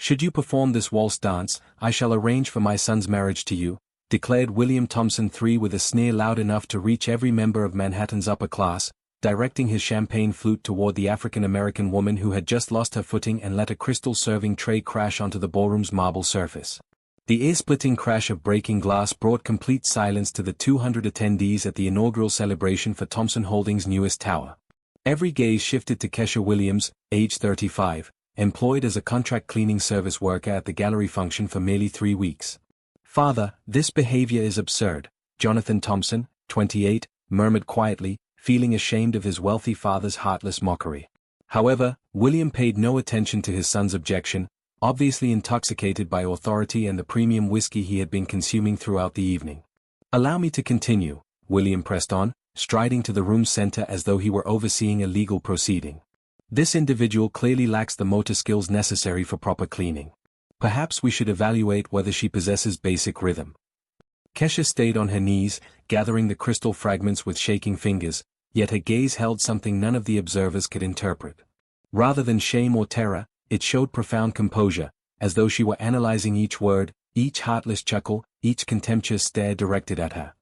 "Should you perform this waltz dance, I shall arrange for my son's marriage to you," declared William Thompson III with a sneer loud enough to reach every member of Manhattan's upper class, directing his champagne flute toward the African-American woman who had just lost her footing and let a crystal serving tray crash onto the ballroom's marble surface. The ear-splitting crash of breaking glass brought complete silence to the 200 attendees at the inaugural celebration for Thompson Holdings' newest tower. Every gaze shifted to Kesha Williams, age 35, employed as a contract cleaning service worker at the gallery function for merely 3 weeks. "Father, this behavior is absurd," Jonathan Thompson, 28, murmured quietly, feeling ashamed of his wealthy father's heartless mockery. However, William paid no attention to his son's objection, obviously intoxicated by authority and the premium whiskey he had been consuming throughout the evening. "Allow me to continue," William pressed on, striding to the room's center as though he were overseeing a legal proceeding. "This individual clearly lacks the motor skills necessary for proper cleaning. Perhaps we should evaluate whether she possesses basic rhythm." Kesha stayed on her knees, gathering the crystal fragments with shaking fingers, yet her gaze held something none of the observers could interpret. Rather than shame or terror, it showed profound composure, as though she were analyzing each word, each heartless chuckle, each contemptuous stare directed at her.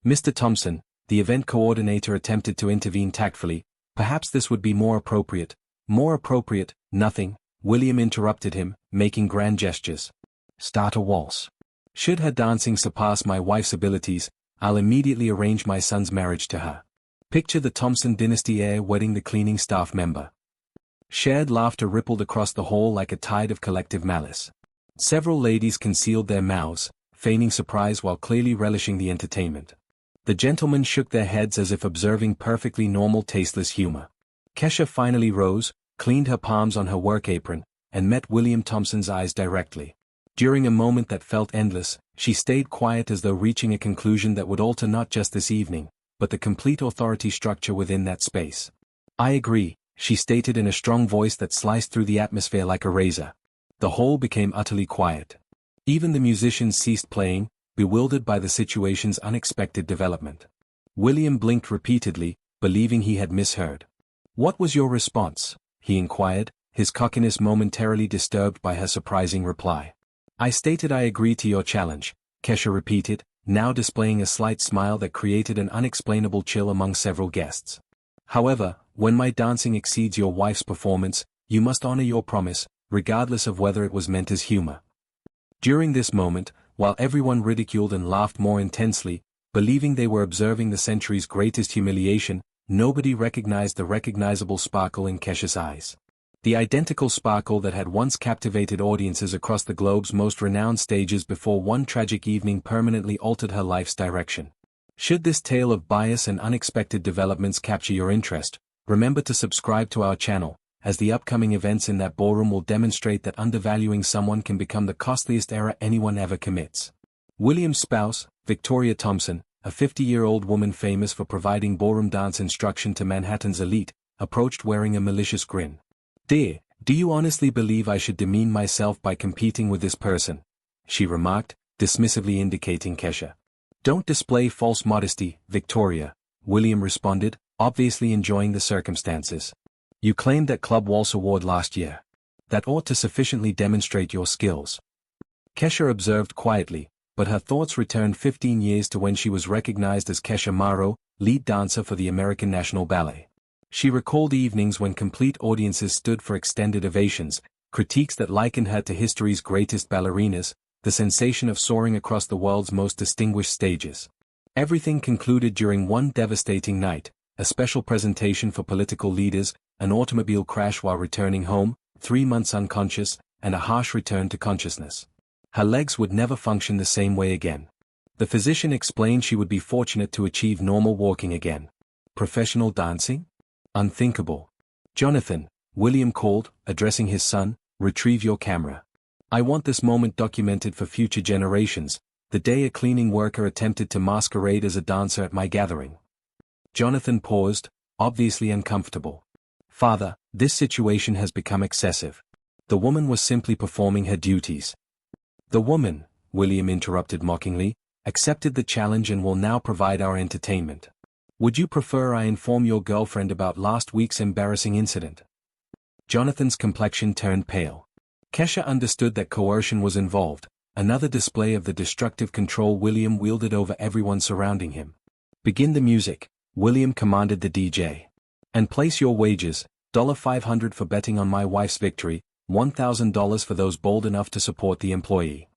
"Mr. Thompson," the event coordinator attempted to intervene tactfully, "perhaps this would be more appropriate." "More appropriate, nothing," William interrupted him, making grand gestures. "Start a waltz. Should her dancing surpass my wife's abilities, I'll immediately arrange my son's marriage to her." Picture the Thompson dynasty heir wedding the cleaning staff member. Shared laughter rippled across the hall like a tide of collective malice. Several ladies concealed their mouths, feigning surprise while clearly relishing the entertainment. The gentlemen shook their heads as if observing perfectly normal tasteless humor. Kesha finally rose, cleaned her palms on her work apron, and met William Thompson's eyes directly. During a moment that felt endless, she stayed quiet as though reaching a conclusion that would alter not just this evening, but the complete authority structure within that space. "I agree," she stated in a strong voice that sliced through the atmosphere like a razor. The hall became utterly quiet. Even the musicians ceased playing, bewildered by the situation's unexpected development. William blinked repeatedly, believing he had misheard. "What was your response?" he inquired, his cockiness momentarily disturbed by her surprising reply. "I stated I agree to your challenge," Kesha repeated, now displaying a slight smile that created an unexplainable chill among several guests. "However, when my dancing exceeds your wife's performance, you must honor your promise, regardless of whether it was meant as humor." During this moment, while everyone ridiculed and laughed more intensely, believing they were observing the century's greatest humiliation, nobody recognized the recognizable sparkle in Kesha's eyes. The identical sparkle that had once captivated audiences across the globe's most renowned stages before one tragic evening permanently altered her life's direction. Should this tale of bias and unexpected developments capture your interest, remember to subscribe to our channel, as the upcoming events in that ballroom will demonstrate that undervaluing someone can become the costliest error anyone ever commits. William's spouse, Victoria Thompson, a 50-year-old woman famous for providing ballroom dance instruction to Manhattan's elite, approached wearing a malicious grin. "Dear, do you honestly believe I should demean myself by competing with this person?" she remarked, dismissively indicating Kesha. "Don't display false modesty, Victoria," William responded, obviously enjoying the circumstances. "You claimed that Club Waltz award last year. That ought to sufficiently demonstrate your skills." Kesha observed quietly, but her thoughts returned 15 years to when she was recognized as Kesha Morrow, lead dancer for the American National Ballet. She recalled evenings when complete audiences stood for extended ovations, critiques that likened her to history's greatest ballerinas, the sensation of soaring across the world's most distinguished stages. Everything concluded during one devastating night, a special presentation for political leaders, an automobile crash while returning home, 3 months unconscious, and a harsh return to consciousness. Her legs would never function the same way again. The physician explained she would be fortunate to achieve normal walking again. Professional dancing? Unthinkable. "Jonathan," William called, addressing his son, "retrieve your camera. I want this moment documented for future generations, the day a cleaning worker attempted to masquerade as a dancer at my gathering." Jonathan paused, obviously uncomfortable. "Father, this situation has become excessive. The woman was simply performing her duties." "The woman," William interrupted mockingly, "accepted the challenge and will now provide our entertainment. Would you prefer I inform your girlfriend about last week's embarrassing incident?" Jonathan's complexion turned pale. Kesha understood that coercion was involved, another display of the destructive control William wielded over everyone surrounding him. "Begin the music," William commanded the DJ. "And place your wagers, $500 for betting on my wife's victory, $1,000 for those bold enough to support the employee."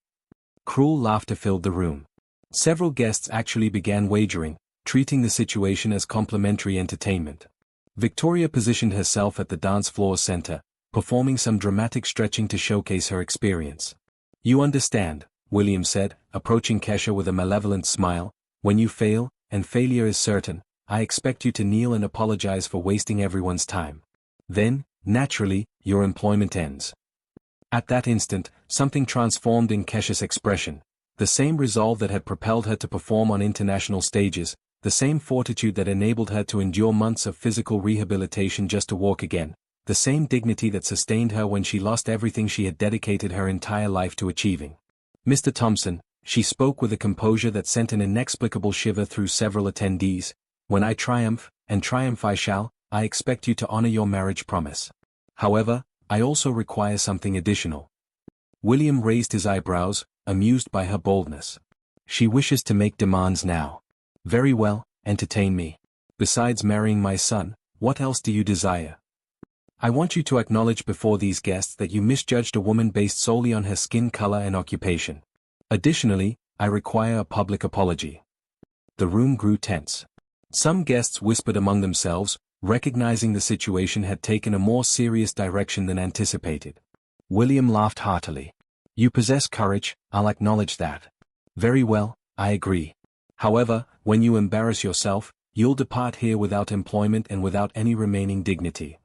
Cruel laughter filled the room. Several guests actually began wagering, treating the situation as complimentary entertainment. Victoria positioned herself at the dance floor's center, performing some dramatic stretching to showcase her experience. "You understand," William said, approaching Kesha with a malevolent smile, "when you fail, and failure is certain, I expect you to kneel and apologize for wasting everyone's time. Then, naturally, your employment ends." At that instant, something transformed in Kesha's expression. The same resolve that had propelled her to perform on international stages, the same fortitude that enabled her to endure months of physical rehabilitation just to walk again, the same dignity that sustained her when she lost everything she had dedicated her entire life to achieving. "Mr. Thompson," she spoke with a composure that sent an inexplicable shiver through several attendees, "when I triumph, and triumph I shall, I expect you to honor your marriage promise. However, I also require something additional." William raised his eyebrows, amused by her boldness. "She wishes to make demands now. Very well, entertain me. Besides marrying my son, what else do you desire? I want you to acknowledge before these guests that you misjudged a woman based solely on her skin color and occupation. Additionally, I require a public apology." The room grew tense. Some guests whispered among themselves, recognizing the situation had taken a more serious direction than anticipated. William laughed heartily. "You possess courage, I'll acknowledge that. Very well, I agree. However, when you embarrass yourself, you'll depart here without employment and without any remaining dignity."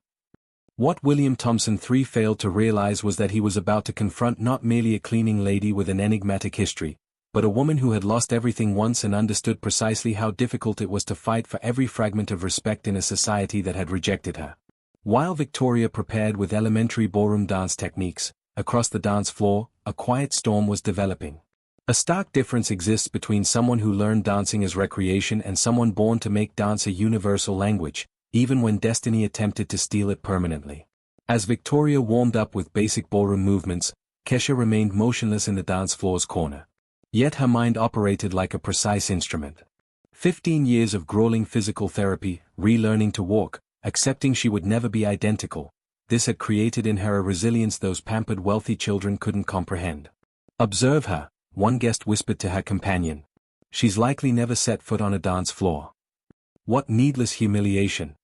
What William Thompson III failed to realize was that he was about to confront not merely a cleaning lady with an enigmatic history, but a woman who had lost everything once and understood precisely how difficult it was to fight for every fragment of respect in a society that had rejected her. While Victoria prepared with elementary ballroom dance techniques, across the dance floor, a quiet storm was developing. A stark difference exists between someone who learned dancing as recreation and someone born to make dance a universal language, even when destiny attempted to steal it permanently. As Victoria warmed up with basic ballroom movements, Kesha remained motionless in the dance floor's corner. Yet her mind operated like a precise instrument. 15 years of grueling physical therapy, relearning to walk, accepting she would never be identical, this had created in her a resilience those pampered wealthy children couldn't comprehend. "Observe her," one guest whispered to her companion. "She's likely never set foot on a dance floor." What needless humiliation.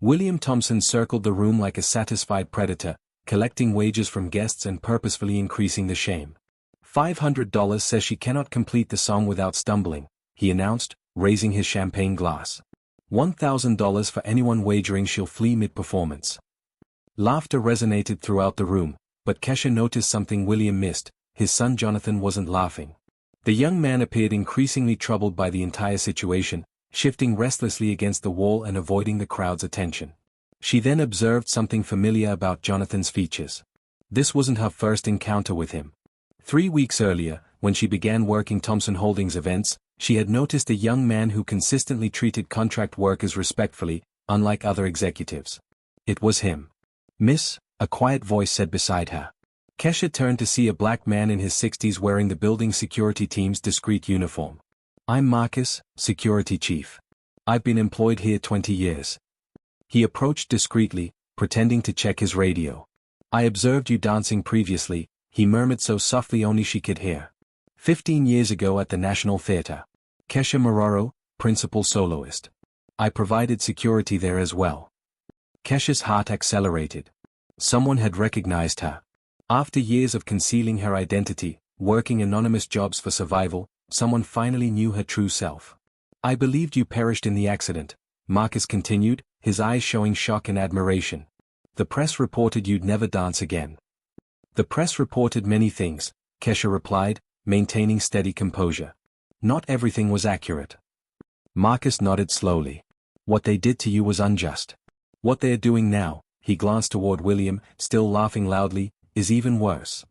William Thompson circled the room like a satisfied predator, collecting wages from guests and purposefully increasing the shame. $500 says she cannot complete the song without stumbling, he announced, raising his champagne glass. $1,000 for anyone wagering she'll flee mid-performance. Laughter resonated throughout the room, but Kesha noticed something William missed. His son Jonathan wasn't laughing. The young man appeared increasingly troubled by the entire situation, shifting restlessly against the wall and avoiding the crowd's attention. She then observed something familiar about Jonathan's features. This wasn't her first encounter with him. 3 weeks earlier, when she began working Thompson Holdings events, she had noticed a young man who consistently treated contract workers respectfully, unlike other executives. It was him. "Miss," a quiet voice said beside her. Kesha turned to see a black man in his 60s wearing the building security team's discreet uniform. "I'm Marcus, security chief. I've been employed here 20 years. He approached discreetly, pretending to check his radio. "I observed you dancing previously," he murmured so softly only she could hear. 15 years ago at the National Theatre. Kesha Mororo, principal soloist. I provided security there as well. Kesha's heart accelerated. Someone had recognized her. After years of concealing her identity, working anonymous jobs for survival, someone finally knew her true self. "I believed you perished in the accident," Marcus continued, his eyes showing shock and admiration. "The press reported you'd never dance again." "The press reported many things," Kesha replied, maintaining steady composure. "Not everything was accurate." Marcus nodded slowly. "What they did to you was unjust. What they are doing now," he glanced toward William, still laughing loudly, "is even worse."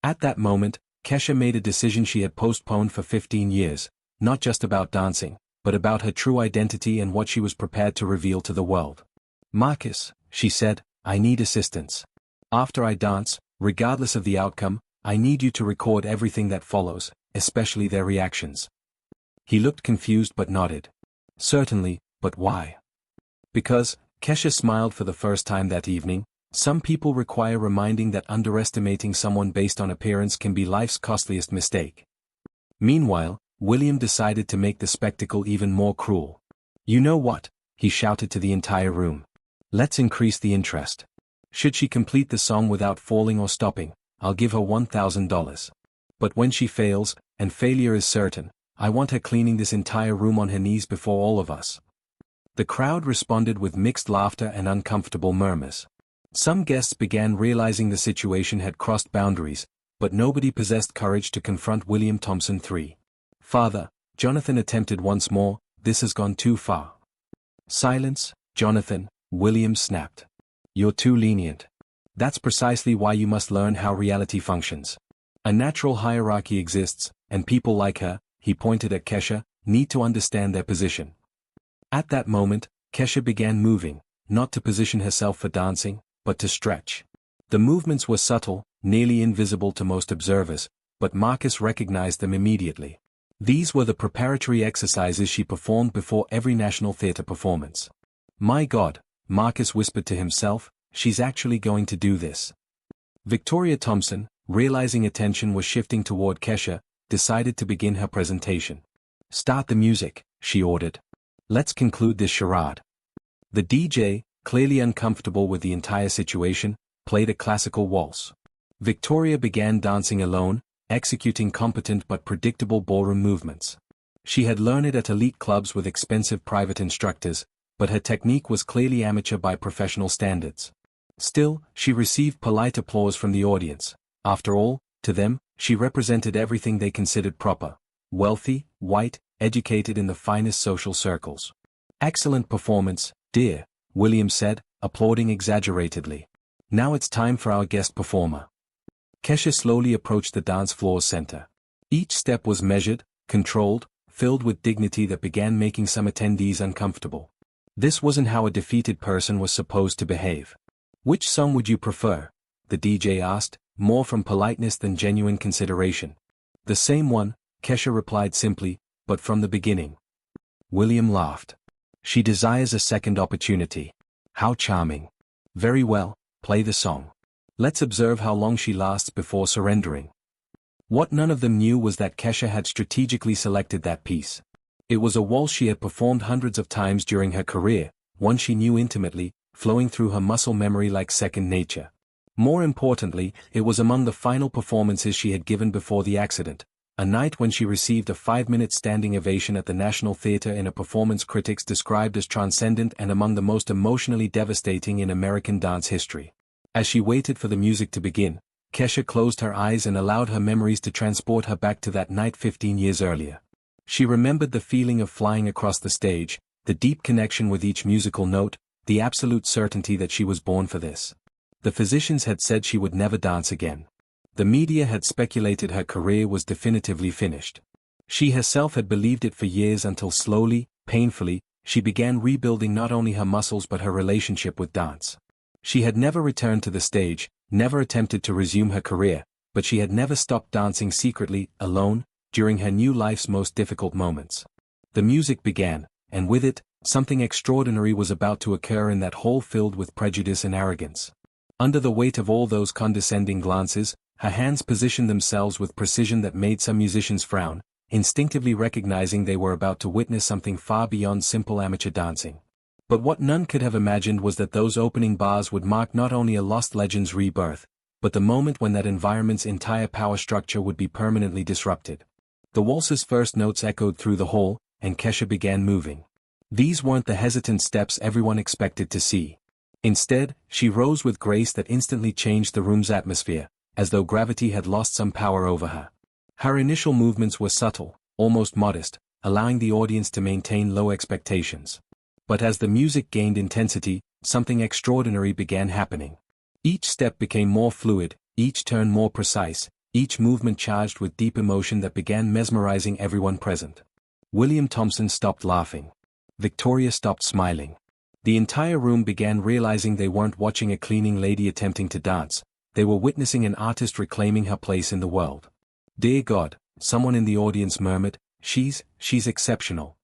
At that moment, Kesha made a decision she had postponed for 15 years, not just about dancing, but about her true identity and what she was prepared to reveal to the world. "Marcus," she said, "I need assistance. After I dance, Regardless of the outcome, I need you to record everything that follows, especially their reactions. He looked confused but nodded. Certainly, but why? Because, Kesha smiled for the first time that evening, some people require reminding that underestimating someone based on appearance can be life's costliest mistake. Meanwhile, William decided to make the spectacle even more cruel. You know what? He shouted to the entire room. Let's increase the interest. Should she complete the song without falling or stopping, I'll give her $1,000. But when she fails, and failure is certain, I want her cleaning this entire room on her knees before all of us. The crowd responded with mixed laughter and uncomfortable murmurs. Some guests began realizing the situation had crossed boundaries, but nobody possessed courage to confront William Thompson III. Father, Jonathan attempted once more, this has gone too far. Silence, Jonathan, William snapped. You're too lenient. That's precisely why you must learn how reality functions. A natural hierarchy exists, and people like her, he pointed at Kesha, need to understand their position. At that moment, Kesha began moving, not to position herself for dancing, but to stretch. The movements were subtle, nearly invisible to most observers, but Marcus recognized them immediately. These were the preparatory exercises she performed before every National Theatre performance. My God, Marcus whispered to himself, she's actually going to do this. Victoria Thompson, realizing attention was shifting toward Kesha, decided to begin her presentation. Start the music, she ordered. Let's conclude this charade. The DJ, clearly uncomfortable with the entire situation, played a classical waltz. Victoria began dancing alone, executing competent but predictable ballroom movements. She had learned it at elite clubs with expensive private instructors, but her technique was clearly amateur by professional standards. Still, she received polite applause from the audience. After all, to them, she represented everything they considered proper. Wealthy, white, educated in the finest social circles. Excellent performance, dear, William said, applauding exaggeratedly. Now it's time for our guest performer. Kesha slowly approached the dance floor's center. Each step was measured, controlled, filled with dignity that began making some attendees uncomfortable. This wasn't how a defeated person was supposed to behave. Which song would you prefer? The DJ asked, more from politeness than genuine consideration. The same one, Kesha replied simply, but from the beginning. William laughed. She desires a second opportunity. How charming. Very well, play the song. Let's observe how long she lasts before surrendering. What none of them knew was that Kesha had strategically selected that piece. It was a waltz she had performed hundreds of times during her career, one she knew intimately, flowing through her muscle memory like second nature. More importantly, it was among the final performances she had given before the accident, a night when she received a 5-minute standing ovation at the National Theatre in a performance critics described as transcendent and among the most emotionally devastating in American dance history. As she waited for the music to begin, Kesha closed her eyes and allowed her memories to transport her back to that night 15 years earlier. She remembered the feeling of flying across the stage, the deep connection with each musical note, the absolute certainty that she was born for this. The physicians had said she would never dance again. The media had speculated her career was definitively finished. She herself had believed it for years until slowly, painfully, she began rebuilding not only her muscles but her relationship with dance. She had never returned to the stage, never attempted to resume her career, but she had never stopped dancing secretly, alone, during her new life's most difficult moments. The music began, and with it, something extraordinary was about to occur in that hall filled with prejudice and arrogance. Under the weight of all those condescending glances, her hands positioned themselves with precision that made some musicians frown, instinctively recognizing they were about to witness something far beyond simple amateur dancing. But what none could have imagined was that those opening bars would mark not only a lost legend's rebirth, but the moment when that environment's entire power structure would be permanently disrupted. The waltz's first notes echoed through the hall, and Kesha began moving. These weren't the hesitant steps everyone expected to see. Instead, she rose with grace that instantly changed the room's atmosphere, as though gravity had lost some power over her. Her initial movements were subtle, almost modest, allowing the audience to maintain low expectations. But as the music gained intensity, something extraordinary began happening. Each step became more fluid, each turn more precise, each movement charged with deep emotion that began mesmerizing everyone present. William Thompson stopped laughing. Victoria stopped smiling. The entire room began realizing they weren't watching a cleaning lady attempting to dance, they were witnessing an artist reclaiming her place in the world. "Dear God," someone in the audience murmured, she's exceptional."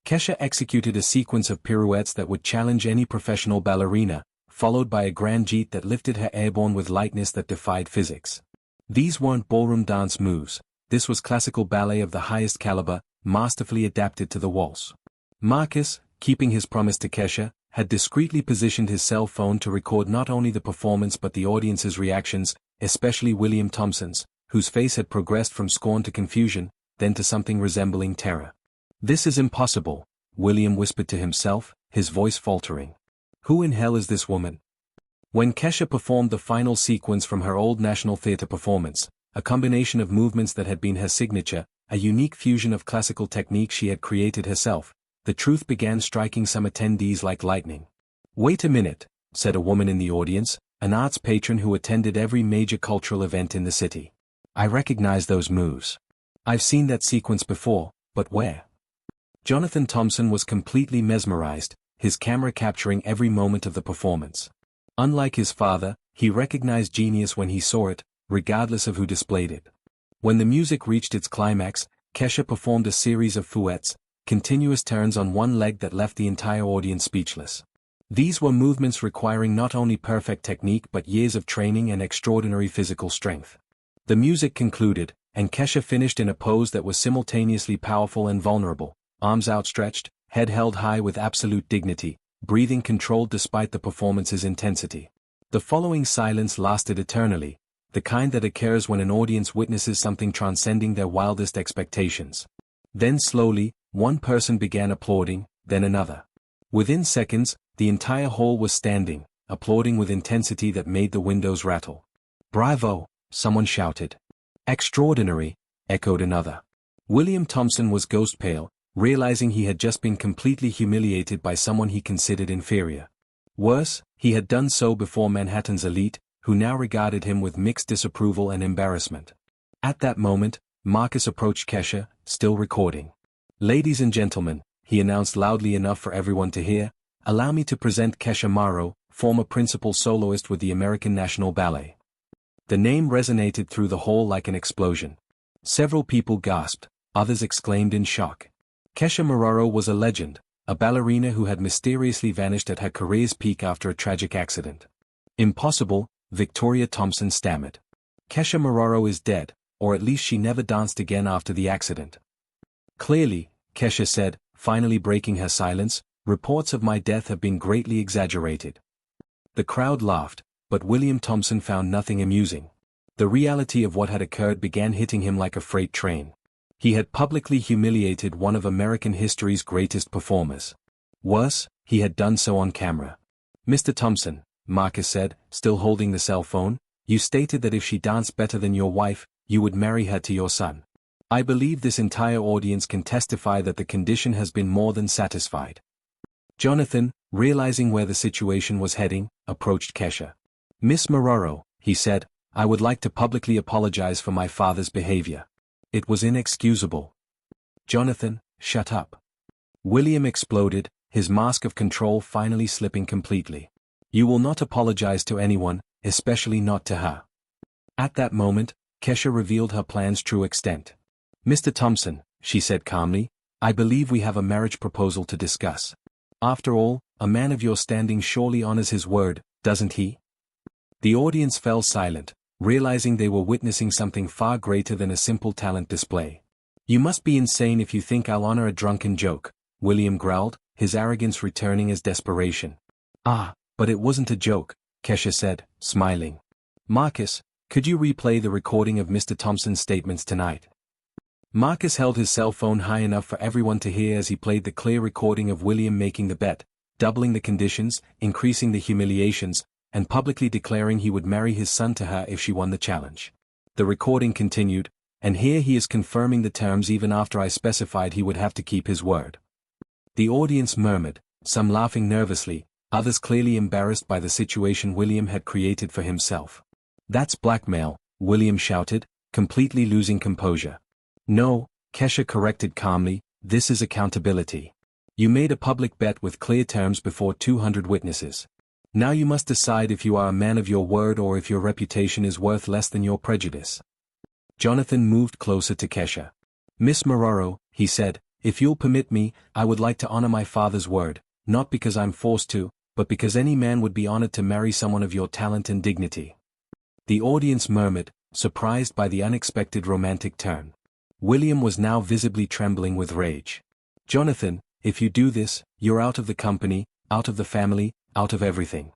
Kesha executed a sequence of pirouettes that would challenge any professional ballerina, followed by a grand jeet that lifted her airborne with lightness that defied physics. These weren't ballroom dance moves, this was classical ballet of the highest caliber, masterfully adapted to the waltz. Marcus, keeping his promise to Kesha, had discreetly positioned his cell phone to record not only the performance but the audience's reactions, especially William Thompson's, whose face had progressed from scorn to confusion, then to something resembling terror. "This is impossible," William whispered to himself, his voice faltering. "Who in hell is this woman?" When Kesha performed the final sequence from her old National Theatre performance, a combination of movements that had been her signature, a unique fusion of classical technique she had created herself, the truth began striking some attendees like lightning. "Wait a minute," said a woman in the audience, an arts patron who attended every major cultural event in the city. "I recognize those moves. I've seen that sequence before, but where?" Jonathan Thompson was completely mesmerized, his camera capturing every moment of the performance. Unlike his father, he recognized genius when he saw it, regardless of who displayed it. When the music reached its climax, Kesha performed a series of fouettes, continuous turns on one leg that left the entire audience speechless. These were movements requiring not only perfect technique but years of training and extraordinary physical strength. The music concluded, and Kesha finished in a pose that was simultaneously powerful and vulnerable, arms outstretched, head held high with absolute dignity, breathing controlled despite the performance's intensity. The following silence lasted eternally, the kind that occurs when an audience witnesses something transcending their wildest expectations. Then slowly, one person began applauding, then another. Within seconds, the entire hall was standing, applauding with intensity that made the windows rattle. "Bravo!" someone shouted. "Extraordinary!" echoed another. William Thompson was ghost pale, realizing he had just been completely humiliated by someone he considered inferior. Worse, he had done so before Manhattan's elite, who now regarded him with mixed disapproval and embarrassment. At that moment, Marcus approached Kesha, still recording. "Ladies and gentlemen," he announced loudly enough for everyone to hear, "allow me to present Kesha Morrow, former principal soloist with the American National Ballet." The name resonated through the hall like an explosion. Several people gasped, others exclaimed in shock. Kesha Morrow was a legend, a ballerina who had mysteriously vanished at her career's peak after a tragic accident. "Impossible," Victoria Thompson stammered. "Kesha Morrow is dead, or at least she never danced again after the accident." "Clearly," Kesha said, finally breaking her silence, "reports of my death have been greatly exaggerated." The crowd laughed, but William Thompson found nothing amusing. The reality of what had occurred began hitting him like a freight train. He had publicly humiliated one of American history's greatest performers. Worse, he had done so on camera. "Mr. Thompson," Marcus said, still holding the cell phone, "you stated that if she danced better than your wife, you would marry her to your son. I believe this entire audience can testify that the condition has been more than satisfied." Jonathan, realizing where the situation was heading, approached Kesha. "Miss Morrow," he said, "I would like to publicly apologize for my father's behavior. It was inexcusable." "Jonathan, shut up." William exploded, his mask of control finally slipping completely. "You will not apologize to anyone, especially not to her." At that moment, Kesha revealed her plan's true extent. "Mr. Thompson," she said calmly, "I believe we have a marriage proposal to discuss. After all, a man of your standing surely honors his word, doesn't he?" The audience fell silent, realizing they were witnessing something far greater than a simple talent display. "You must be insane if you think I'll honor a drunken joke," William growled, his arrogance returning as desperation. "Ah, but it wasn't a joke," Kesha said, smiling. "Marcus, could you replay the recording of Mr. Thompson's statements tonight?" Marcus held his cell phone high enough for everyone to hear as he played the clear recording of William making the bet, doubling the conditions, increasing the humiliations, and publicly declaring he would marry his son to her if she won the challenge. The recording continued, "And here he is confirming the terms even after I specified he would have to keep his word." The audience murmured, some laughing nervously, others clearly embarrassed by the situation William had created for himself. "That's blackmail," William shouted, completely losing composure. "No," Kesha corrected calmly, "this is accountability. You made a public bet with clear terms before 200 witnesses. Now you must decide if you are a man of your word or if your reputation is worth less than your prejudice. Jonathan moved closer to Kesha. Miss Marrero, he said, if you'll permit me, I would like to honor my father's word, not because I'm forced to, but because any man would be honored to marry someone of your talent and dignity. The audience murmured, surprised by the unexpected romantic turn. William was now visibly trembling with rage. Jonathan, if you do this, you're out of the company, out of the family, out of everything.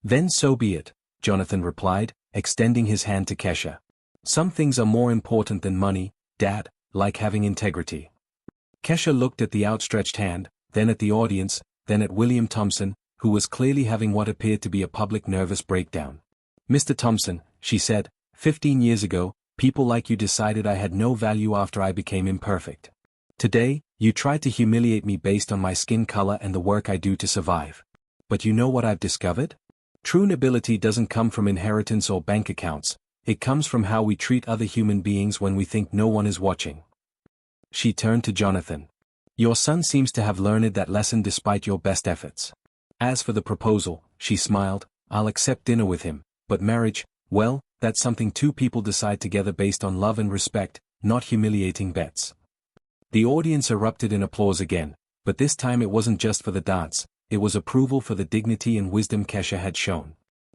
Then so be it, Jonathan replied, extending his hand to Kesha. Some things are more important than money, Dad, like having integrity. Kesha looked at the outstretched hand, then at the audience, then at William Thompson, who was clearly having what appeared to be a public nervous breakdown. Mr. Thompson, she said, 15 years ago, people like you decided I had no value after I became imperfect. Today, you tried to humiliate me based on my skin color and the work I do to survive. But you know what I've discovered? True nobility doesn't come from inheritance or bank accounts, it comes from how we treat other human beings when we think no one is watching. She turned to Jonathan. Your son seems to have learned that lesson despite your best efforts. As for the proposal, she smiled, I'll accept dinner with him, but marriage, well, that's something two people decide together based on love and respect, not humiliating bets. The audience erupted in applause again, but this time it wasn't just for the dance, it was approval for the dignity and wisdom Kesha had shown.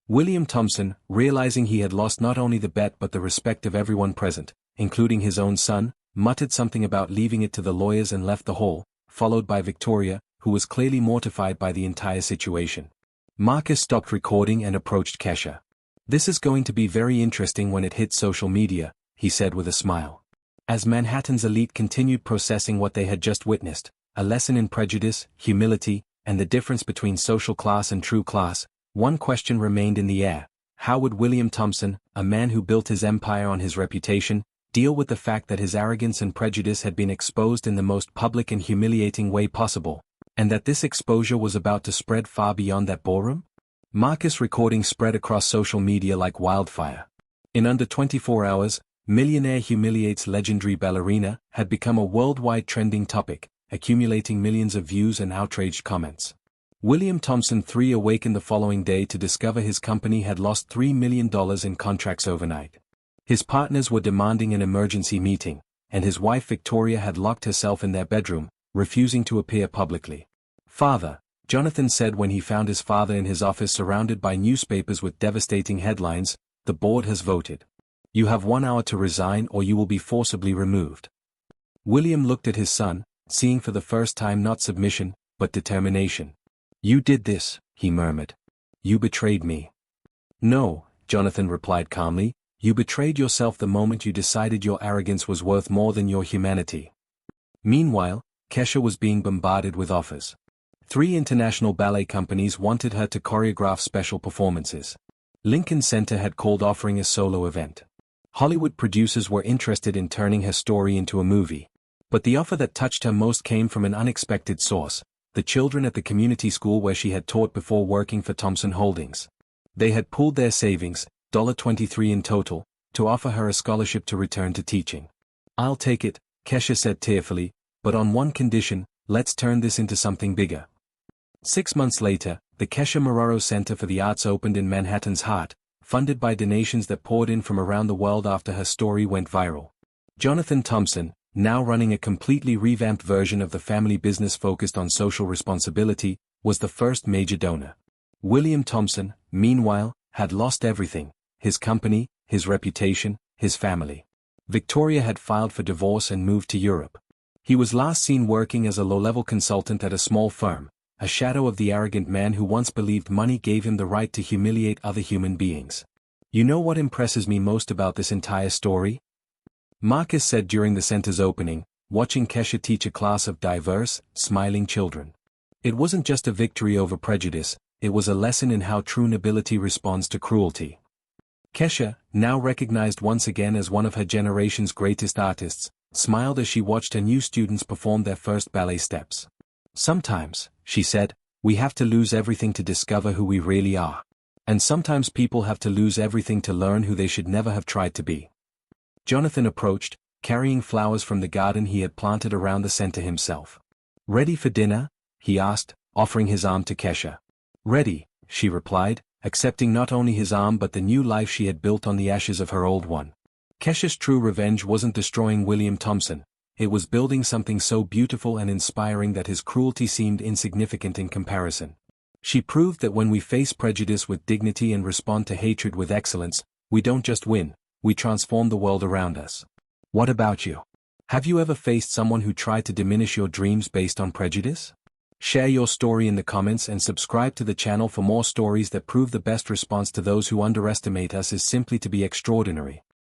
William Thompson, realizing he had lost not only the bet but the respect of everyone present, including his own son, muttered something about leaving it to the lawyers and left the hall, followed by Victoria, who was clearly mortified by the entire situation. Marcus stopped recording and approached Kesha. This is going to be very interesting when it hits social media, he said with a smile. As Manhattan's elite continued processing what they had just witnessed, a lesson in prejudice, humility, and the difference between social class and true class, one question remained in the air. How would William Thompson, a man who built his empire on his reputation, deal with the fact that his arrogance and prejudice had been exposed in the most public and humiliating way possible, and that this exposure was about to spread far beyond that ballroom? Marcus' recording spread across social media like wildfire. In under 24 hours, Millionaire humiliates legendary ballerina had become a worldwide trending topic, accumulating millions of views and outraged comments. William Thompson III awakened the following day to discover his company had lost $3 million in contracts overnight. His partners were demanding an emergency meeting, and his wife Victoria had locked herself in their bedroom, refusing to appear publicly. Father, Jonathan said when he found his father in his office surrounded by newspapers with devastating headlines, the board has voted. You have 1 hour to resign or you will be forcibly removed. William looked at his son, seeing for the first time not submission, but determination. You did this, he murmured. You betrayed me. No, Jonathan replied calmly, you betrayed yourself the moment you decided your arrogance was worth more than your humanity. Meanwhile, Kesha was being bombarded with offers. 3 international ballet companies wanted her to choreograph special performances. Lincoln Center had called offering a solo event. Hollywood producers were interested in turning her story into a movie. But the offer that touched her most came from an unexpected source, the children at the community school where she had taught before working for Thompson Holdings. They had pooled their savings, $23 in total, to offer her a scholarship to return to teaching. I'll take it, Kesha said tearfully, but on one condition, let's turn this into something bigger. 6 months later, the Kesha Marrero Center for the Arts opened in Manhattan's heart, funded by donations that poured in from around the world after her story went viral. Jonathan Thompson, now running a completely revamped version of the family business focused on social responsibility, was the first major donor. William Thompson, meanwhile, had lost everything: his company, his reputation, his family. Victoria had filed for divorce and moved to Europe. He was last seen working as a low-level consultant at a small firm, a shadow of the arrogant man who once believed money gave him the right to humiliate other human beings. You know what impresses me most about this entire story? Marcus said during the center's opening, watching Kesha teach a class of diverse, smiling children. It wasn't just a victory over prejudice, it was a lesson in how true nobility responds to cruelty. Kesha, now recognized once again as one of her generation's greatest artists, smiled as she watched her new students perform their first ballet steps. Sometimes, she said, we have to lose everything to discover who we really are. And sometimes people have to lose everything to learn who they should never have tried to be. Jonathan approached, carrying flowers from the garden he had planted around the center himself. Ready for dinner? He asked, offering his arm to Kesha. Ready, she replied, accepting not only his arm but the new life she had built on the ashes of her old one. Kesha's true revenge wasn't destroying William Thompson, it was building something so beautiful and inspiring that his cruelty seemed insignificant in comparison. She proved that when we face prejudice with dignity and respond to hatred with excellence, we don't just win, we transform the world around us. What about you? Have you ever faced someone who tried to diminish your dreams based on prejudice? Share your story in the comments and subscribe to the channel for more stories that prove the best response to those who underestimate us is simply to be extraordinary.